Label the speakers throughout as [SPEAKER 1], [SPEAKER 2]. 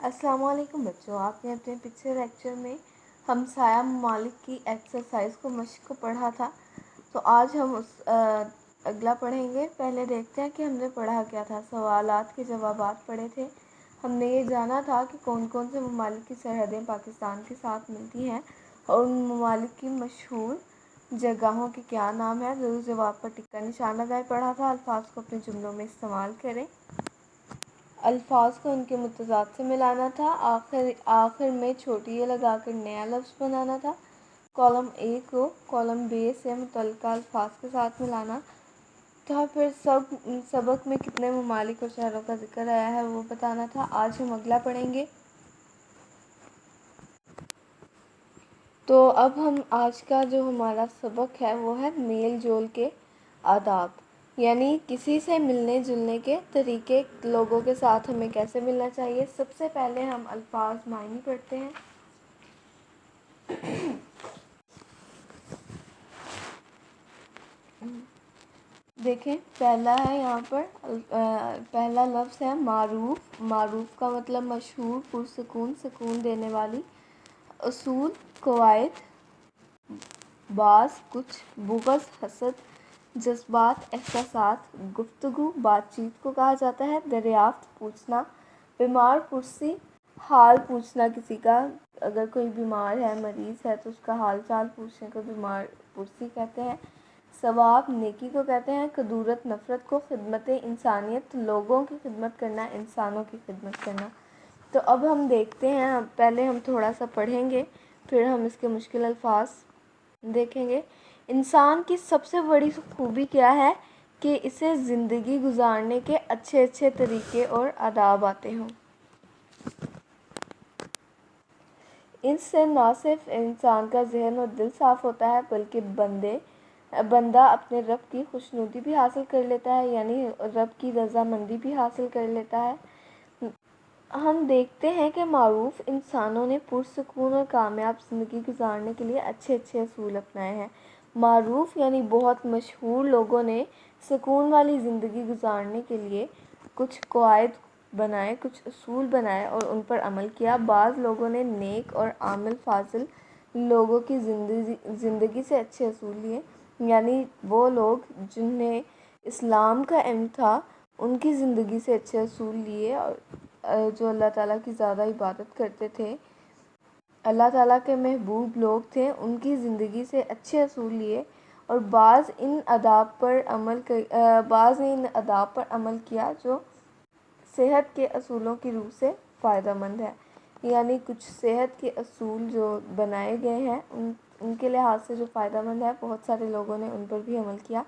[SPEAKER 1] السلام علیکم بچوں، آپ نے اپنے پچھلے لیکچر میں ہمسایہ ممالک کی ایکسرسائز کو مشق کو پڑھا تھا، تو آج ہم اس اگلا پڑھیں گے۔ پہلے دیکھتے ہیں کہ ہم نے پڑھا کیا تھا۔ سوالات کے جوابات پڑھے تھے۔ ہم نے یہ جانا تھا کہ کون کون سے ممالک کی سرحدیں پاکستان کے ساتھ ملتی ہیں اور ان ممالک کی مشہور جگہوں کے کیا نام ہیں۔ ضرور جواب پر ٹک کا نشان لگائے پڑھا تھا۔ الفاظ کو اپنے جملوں میں استعمال کریں۔ الفاظ کو ان کے متضاد سے ملانا تھا۔ آخر میں چھوٹی یہ لگا کر نیا لفظ بنانا تھا۔ کالم اے کو کالم بی سے متعلقہ الفاظ کے ساتھ ملانا تھا۔ پھر سبق میں کتنے ممالک اور شہروں کا ذکر آیا ہے وہ بتانا تھا۔ آج ہم اگلا پڑھیں گے۔ تو اب ہم آج کا جو ہمارا سبق ہے وہ ہے میل جول کے آداب، یعنی کسی سے ملنے جلنے کے طریقے، لوگوں کے ساتھ ہمیں کیسے ملنا چاہیے۔ سب سے پہلے ہم الفاظ معنی پڑھتے ہیں۔ دیکھیں، پہلا ہے یہاں پر پہلا لفظ ہے معروف۔ معروف کا مطلب مشہور، پرسکون، سکون دینے والی۔ اصول، قواعد، بعض، کچھ، بغض، حسد، جذبات، احساسات، گفتگو، بات چیت کو کہا جاتا ہے۔ دریافت، پوچھنا۔ بیمار پرسی، حال پوچھنا کسی کا، اگر کوئی بیمار ہے، مریض ہے تو اس کا حال چال پوچھنے کو بیمار پرسی کہتے ہیں۔ ثواب، نیکی کو کہتے ہیں۔ کدورت، نفرت کو۔ خدمت انسانیت، لوگوں کی خدمت کرنا، انسانوں کی خدمت کرنا۔ تو اب ہم دیکھتے ہیں، پہلے ہم تھوڑا سا پڑھیں گے، پھر ہم اس کے مشکل الفاظ دیکھیں گے۔ انسان کی سب سے بڑی خوبی کیا ہے؟ کہ اسے زندگی گزارنے کے اچھے اچھے طریقے اور آداب آتے ہوں۔ اس سے نہ صرف انسان کا ذہن اور دل صاف ہوتا ہے بلکہ بندہ اپنے رب کی خوشنودی بھی حاصل کر لیتا ہے، یعنی رب کی رضامندی بھی حاصل کر لیتا ہے۔ ہم دیکھتے ہیں کہ معروف انسانوں نے پرسکون اور کامیاب زندگی گزارنے کے لیے اچھے اچھے اصول اپنائے ہیں۔ معروف یعنی بہت مشہور لوگوں نے سکون والی زندگی گزارنے کے لیے کچھ قواعد بنائے، کچھ اصول بنائے اور ان پر عمل کیا۔ بعض لوگوں نے نیک اور عامل فاضل لوگوں کی زندگی سے اچھے اصول لیے، یعنی وہ لوگ جنہیں اسلام کا علم تھا ان کی زندگی سے اچھے اصول لیے، اور جو اللہ تعالیٰ کی زیادہ عبادت کرتے تھے، اللہ تعالیٰ کے محبوب لوگ تھے، ان کی زندگی سے اچھے اصول لیے، اور بعض نے ان آداب پر عمل کیا جو صحت کے اصولوں کی روح سے فائدہ مند ہے، یعنی کچھ صحت کے اصول جو بنائے گئے ہیں ان کے لحاظ سے جو فائدہ مند ہے، بہت سارے لوگوں نے ان پر بھی عمل کیا،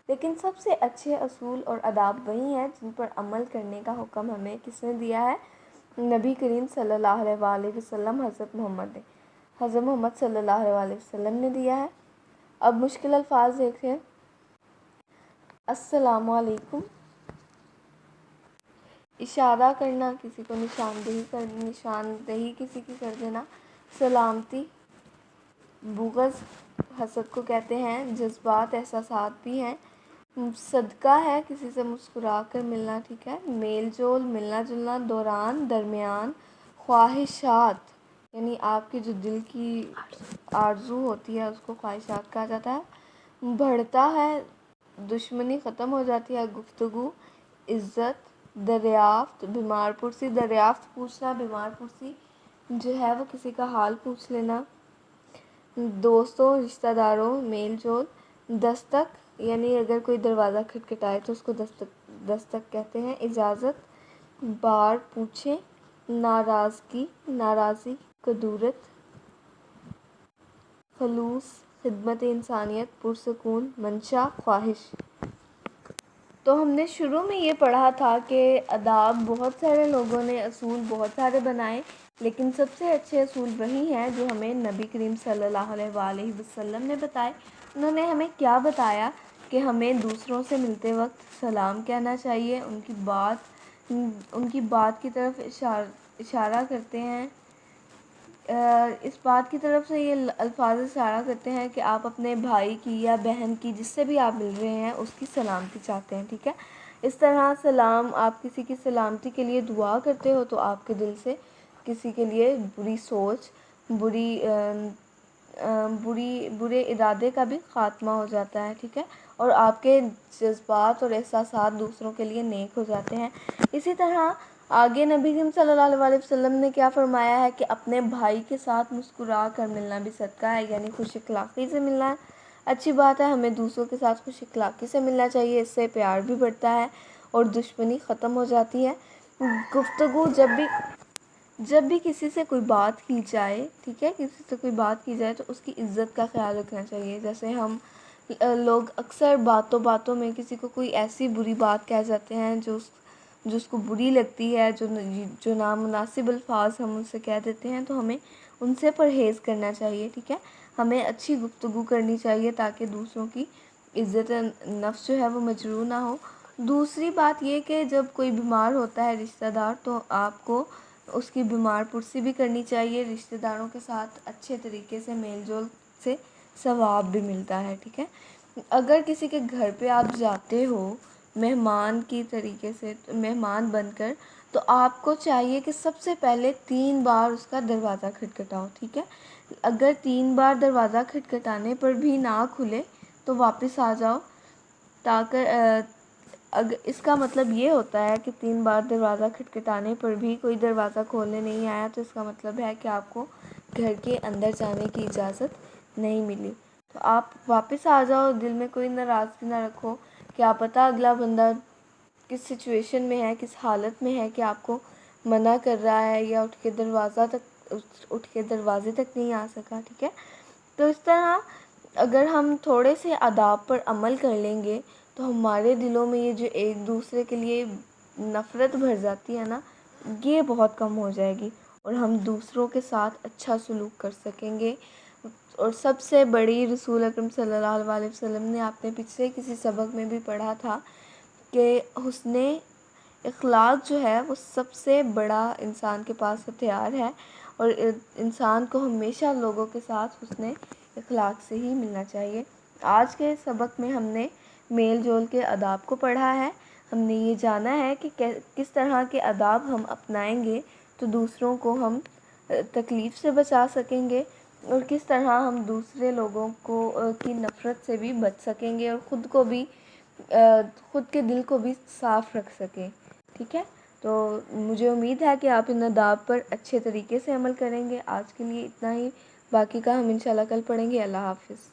[SPEAKER 1] لیکن سب سے اچھے اصول اور آداب وہی ہیں جن پر عمل کرنے کا حکم ہمیں کس نے دیا ہے؟ نبی کریم صلی اللہ علیہ وآلہ وسلم، حضرت محمد صلی اللہ علیہ وسلم نے دیا ہے۔ اب مشکل الفاظ دیکھیں۔ السلام علیکم، اشارہ کرنا، کسی کو نشاندہی کسی کی کر دینا۔ سلامتی، بغض حسد کو کہتے ہیں۔ جذبات، احساسات بھی ہیں۔ صدقہ ہے کسی سے مسکرا کر ملنا، ٹھیک ہے۔ میل جول، ملنا جلنا۔ دوران، درمیان۔ خواہشات یعنی آپ کی جو دل کی آرزو ہوتی ہے اس کو خواہشات کہا جاتا ہے۔ بڑھتا ہے، دشمنی ختم ہو جاتی ہے۔ گفتگو، عزت۔ دریافت، بیمار پرسی، دریافت پوچھنا، بیمار پرسی جو ہے وہ کسی کا حال پوچھ لینا۔ دوستوں، رشتہ داروں، میل جول۔ دستک یعنی اگر کوئی دروازہ کھٹکھٹائے تو اس کو دستک کہتے ہیں۔ اجازت، بار پوچھیں۔ ناراضگی، ناراضی۔ کدورت، خلوص، خدمت انسانیت، پرسکون، منشا، خواہش۔ تو ہم نے شروع میں یہ پڑھا تھا کہ آداب بہت سارے لوگوں نے اصول بہت سارے بنائے، لیکن سب سے اچھے اصول وہی ہیں جو ہمیں نبی کریم صلی اللہ علیہ وآلہ وسلم نے بتائے۔ انہوں نے ہمیں کیا بتایا کہ ہمیں دوسروں سے ملتے وقت سلام کہنا چاہیے، ان کی بات کی طرف اشارہ کرتے ہیں۔ اس بات کی طرف سے یہ الفاظ اشارہ کرتے ہیں کہ آپ اپنے بھائی کی یا بہن کی، جس سے بھی آپ مل رہے ہیں، اس کی سلامتی چاہتے ہیں، ٹھیک ہے۔ اس طرح سلام، آپ کسی کی سلامتی کے لیے دعا کرتے ہو تو آپ کے دل سے کسی کے لیے بری سوچ، برے ارادے کا بھی خاتمہ ہو جاتا ہے، ٹھیک ہے، اور آپ کے جذبات اور احساسات دوسروں کے لیے نیک ہو جاتے ہیں۔ اسی طرح آگے نبی کریم صلی اللہ علیہ وسلم نے کیا فرمایا ہے کہ اپنے بھائی کے ساتھ مسکرا کر ملنا بھی صدقہ ہے، یعنی خوش اخلاقی سے ملنا اچھی بات ہے۔ ہمیں دوسروں کے ساتھ خوش اخلاقی سے ملنا چاہیے، اس سے پیار بھی بڑھتا ہے اور دشمنی ختم ہو جاتی ہے۔ گفتگو جب بھی کسی سے کوئی بات کی جائے، ٹھیک ہے، کسی سے کوئی بات کی جائے تو اس کی عزت کا خیال رکھنا چاہیے۔ جیسے ہم لوگ اکثر باتوں میں کسی کو کوئی ایسی بری بات کہہ جاتے ہیں جو اس کو بری لگتی ہے، جو نامناسب الفاظ ہم ان سے کہہ دیتے ہیں، تو ہمیں ان سے پرہیز کرنا چاہیے، ٹھیک ہے، ہمیں اچھی گفتگو کرنی چاہیے تاکہ دوسروں کی عزت نفس جو ہے وہ مجروح نہ ہو۔ دوسری بات یہ کہ جب کوئی بیمار ہوتا ہے رشتہ دار، تو آپ کو اس کی بیمار پرسی بھی کرنی چاہیے۔ رشتہ داروں کے ساتھ اچھے طریقے سے میل جول سے ثواب بھی ملتا ہے، ٹھیک ہے۔ اگر کسی کے گھر پہ آپ جاتے ہو مہمان کی طریقے سے، مہمان بن کر، تو آپ کو چاہیے کہ سب سے پہلے 3 بار اس کا دروازہ کھٹکھٹاؤ، ٹھیک ہے۔ اگر 3 بار دروازہ کھٹکھٹانے پر بھی نہ کھلے تو واپس آ جاؤ، تاکہ اس کا مطلب یہ ہوتا ہے کہ 3 بار دروازہ کھٹکھٹانے پر بھی کوئی دروازہ کھولنے نہیں آیا، تو اس کا مطلب ہے کہ آپ کو گھر کے اندر جانے کی اجازت نہیں ملی، تو آپ واپس آ جاؤ۔ دل میں کوئی ناراضگی نہ رکھو، کیا پتہ اگلا بندہ کس سچویشن میں ہے، کس حالت میں ہے کہ آپ کو منع کر رہا ہے یا اٹھ کے دروازے تک نہیں آ سکا، ٹھیک ہے۔ تو اس طرح اگر ہم تھوڑے سے آداب پر عمل کر لیں گے تو ہمارے دلوں میں یہ جو ایک دوسرے کے لیے نفرت بھر جاتی ہے نا، یہ بہت کم ہو جائے گی اور ہم دوسروں کے ساتھ اچھا سلوک کر سکیں گے۔ اور سب سے بڑی، رسول اکرم صلی اللہ علیہ وسلم نے، آپ نے پچھلے کسی سبق میں بھی پڑھا تھا کہ حسن اخلاق جو ہے وہ سب سے بڑا انسان کے پاس ہتھیار ہے، اور انسان کو ہمیشہ لوگوں کے ساتھ حسن اخلاق سے ہی ملنا چاہیے۔ آج کے سبق میں ہم نے میل جول کے آداب کو پڑھا ہے، ہم نے یہ جانا ہے کہ کس طرح کے آداب ہم اپنائیں گے تو دوسروں کو ہم تکلیف سے بچا سکیں گے، اور کس طرح ہم دوسرے لوگوں کی نفرت سے بھی بچ سکیں گے، اور خود کے دل کو بھی صاف رکھ سکیں، ٹھیک ہے۔ تو مجھے امید ہے کہ آپ ان آداب پر اچھے طریقے سے عمل کریں گے۔ آج کے لیے اتنا ہی، باقی کا ہم انشاءاللہ کل پڑھیں گے۔ اللہ حافظ۔